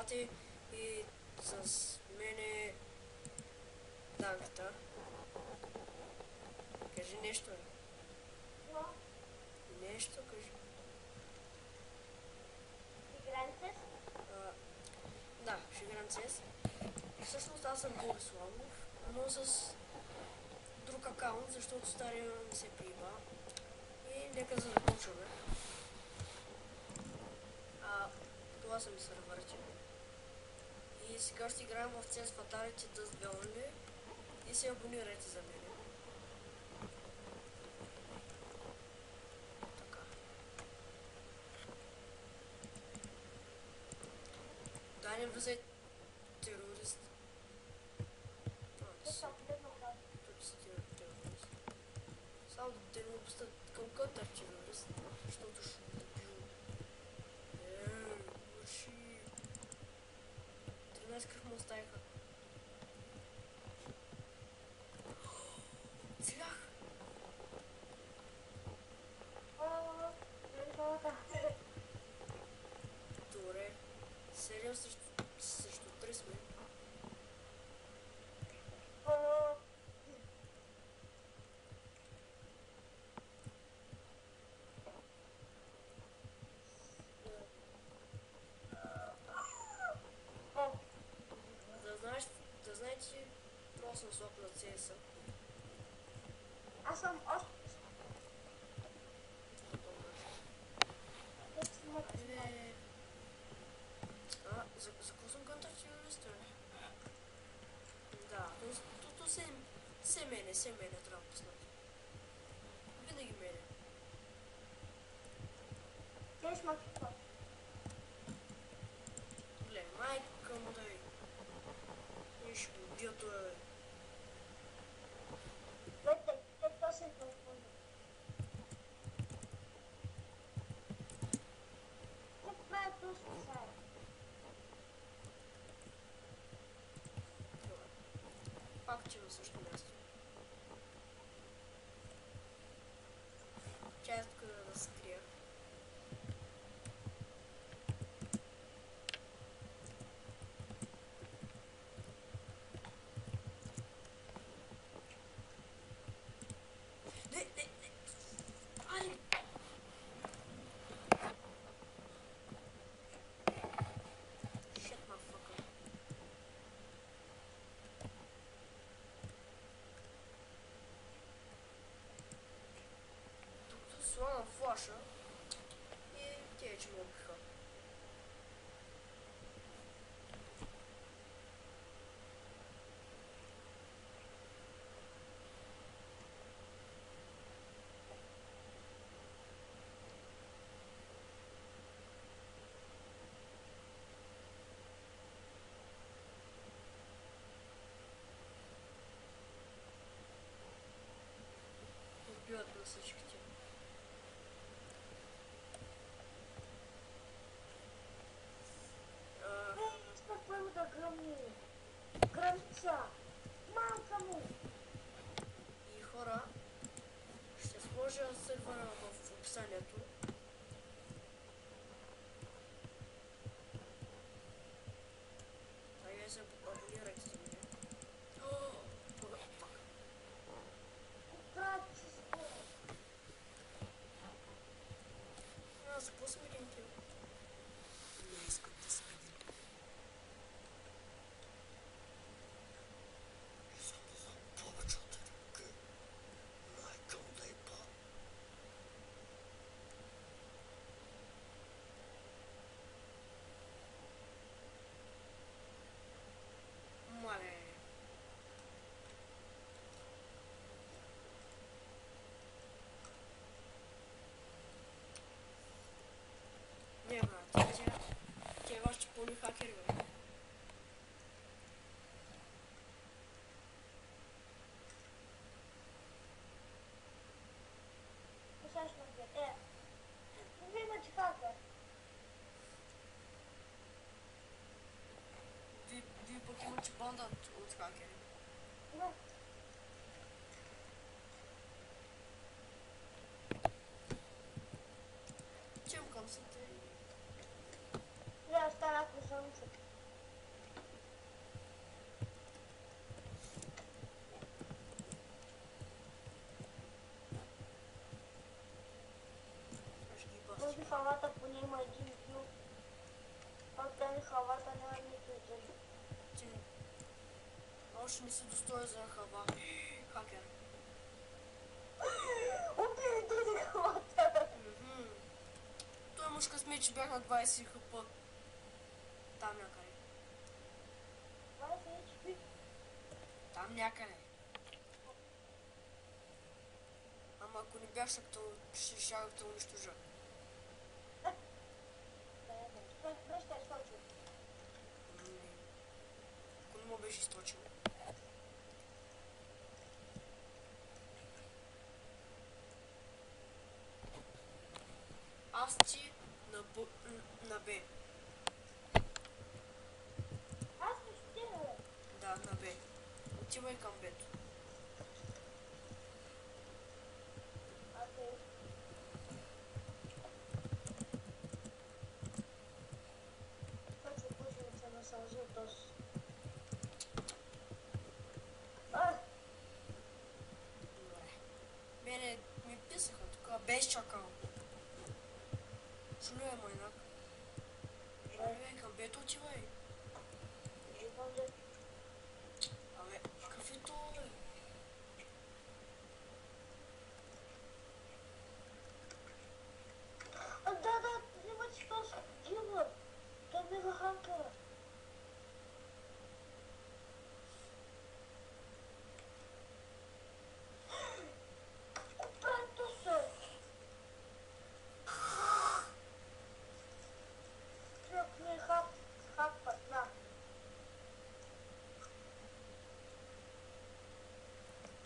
Злати и с мене Данката. Кажи нещо, бе. Нещо кажи. Играем CS? Да, ще играем CS. Всъщност аз съм Бориславов, но с друг акаунт, защото стария ми се прииба. И нека започваме. Това са ми сървърите. И сега ще играем в CS Fatality Dust 2 Only. И се абонирайте за мен. Така. Да не влизай терорист. Тук си терорист. Само да те не опустят към кътър терорист, защото ще убил. Върши. 13 кръв му оставиха. Целях! Добре. 7 срещу 3 сме. Да знаете, че много съм слаб на CS-а. Аз съм още. За какво съм контактиорист, бе? Да, то се мене трябва да пуснат. Винаги мене. Ти ще какво? Гле, майка му дай. И ще го убия това, бе. То се толкова. Какво правят то спасава? Пак че на също място. Чай тук да се крия. Не! Ай! Shit, motherfucker. Тук слагам флаша и те че ме убиха. Убиват на всичките. Искам първо да гръмни. Гръмца. Малка му. И хора, ще сложа сервера в описанието. Айде се абонирайте за мен. Братче. Аз какво съм един кил? Не искам да съм един. Искам да знам повече от един кил. Майка му да е па. още не си достоен за хава. Хакер. Убили тези хората. Той мъж късмет, че бях на 20 хп. Там някъде. 20 HP. Там някъде. Ама ако не бях ще щях да унищожа. Връщай, скочи. Ако не му беше източил. Аз ти на Б. Аз не стигна, бе. Да, на Б. Отивай към Б-то. Окей. Хочу пушеnica на Салзутос. Добре. Мене ми писаха тук, без чакал. Шулю е майнак. Шулю към Б-то отивай. Живам да... Абе, какъв е то, бе? Да, има ти този гилър. Той ми за ханкера. Опрето се! Човек ми е хапът, на.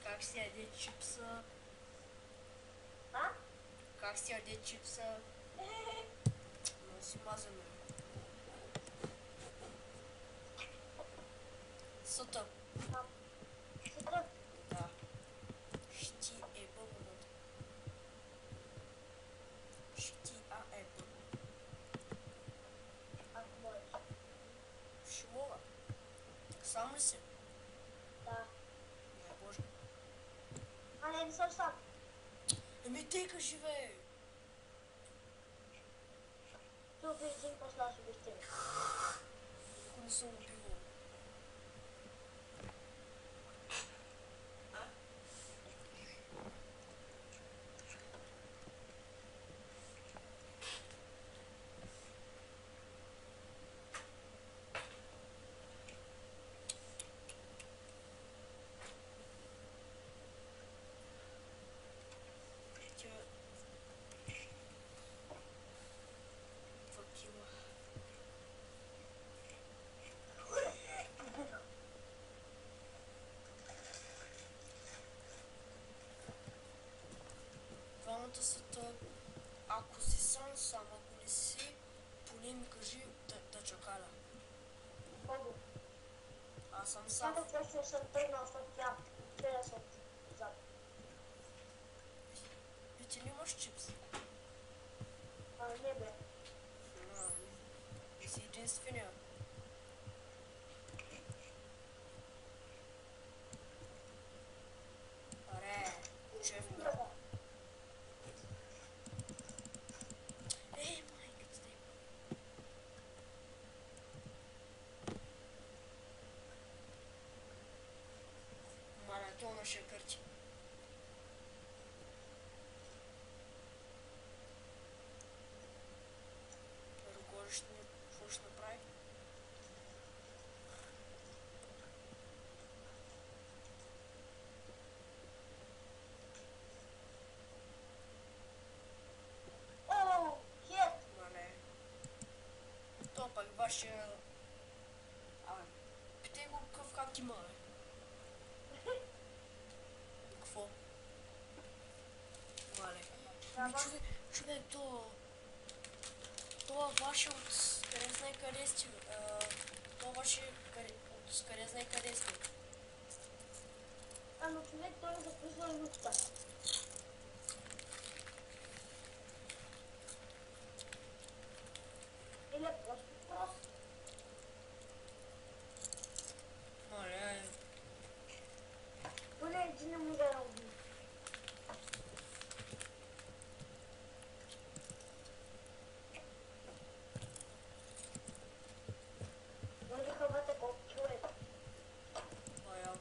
Как си яде чипса? А? Как си яде чипса? Но си мазано. Съта. Съда. Да. Щи е бъбълът. Щи е бъбъл. Ако можеш. Ще мога. Сам ли си? Да. Не, боже. Не съм сам. Еми тъй кажи, бе. Ти убий един, после аз убих тебе. Ако не съм убивал. Факила. Двамата са тъп. Ако си сам, ако не си, поне ми кажи да чакаля. Богу. Аз съм сам. Само точно съм тръгнал, защото тя вчера съм зад. Ти ли имаш чипс? Не бе. Не си единствения. Аре, шеф ми. Ей, майка ти. Маратона ще кърчи. Ръководиш ни, какво ще направи? О, хет! Мале. То пък вашия... Абе, питай го какъв как има, бе. Какво? Мале. Ами човек, това ваше от къде знае къде сте, това ваше от къде знае къде сте. Ама човек, той е записал минутата. Или е просто. Мале. Поне един не му да я уби. Може хавате колко човек. Ая.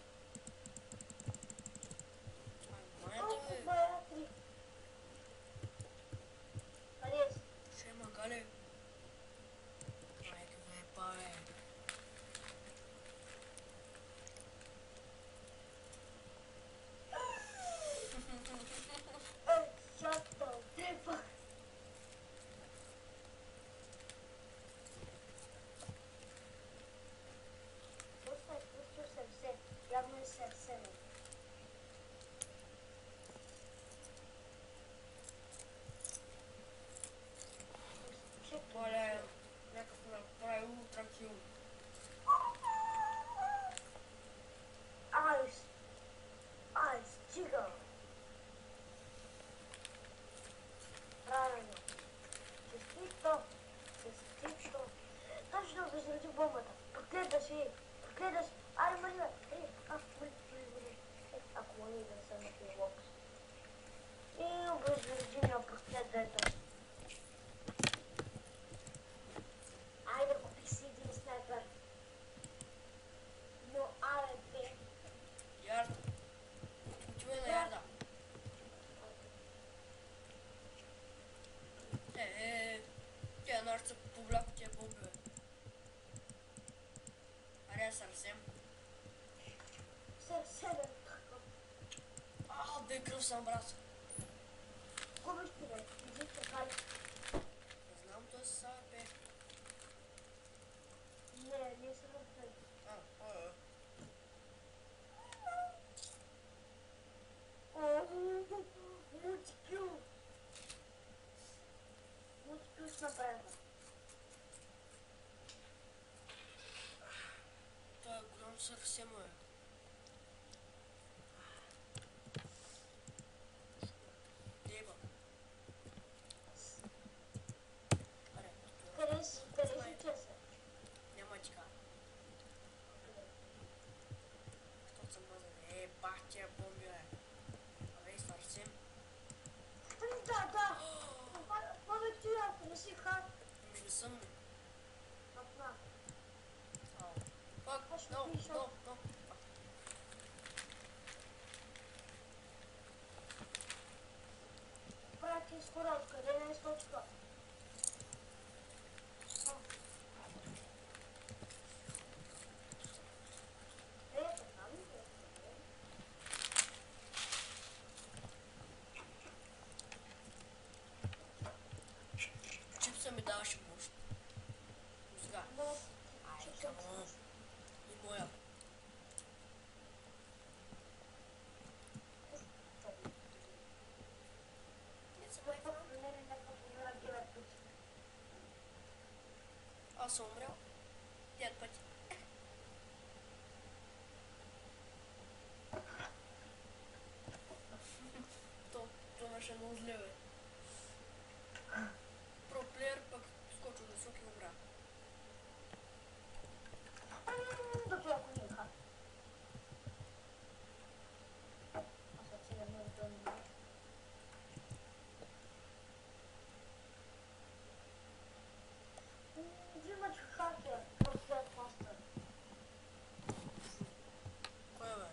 повляко тия бомбове. Аре, съвсем. Седем. Бе, кръв съм, брат. Губиш ти, бе. Иди така ли? Не знам, той се са, бе. Не, ние се разпели. Мултикюл. Мултикюл с направена. Той е голям съвсем, е. Деба. Аре, Къде си чеса? няма така. Що съм мазан? Бах тия бомби, бе. Абе, съвсем. Да. Маме, ти ако не си хак. Не съм. Папна. Fuck, no. Прати скоро, откъде не е скочка? Така ли? Чипса ми даваше мощ. Мозга. Ай, камон. И моя. Аз съм умрял 5 пъти. То беше много зле, бе. Проплеер пък скочил високи и умря. Да това ако не е хак. Аз отсега не е това не. Взимач хакер, Warhead Master. Кой е, бе?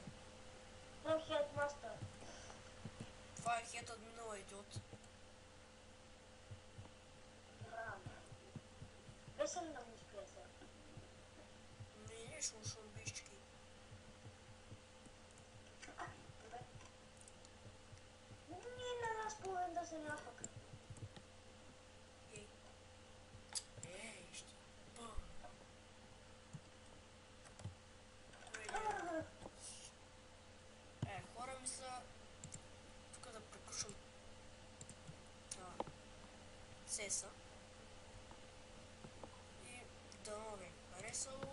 Warhead Master. Това е хет админала, идиот. Веселна музика е сега. Не, слушам бишчики. Ние на нас повен да се няфака. Ще хора мисля тук да приключим сеса и да нови харесало.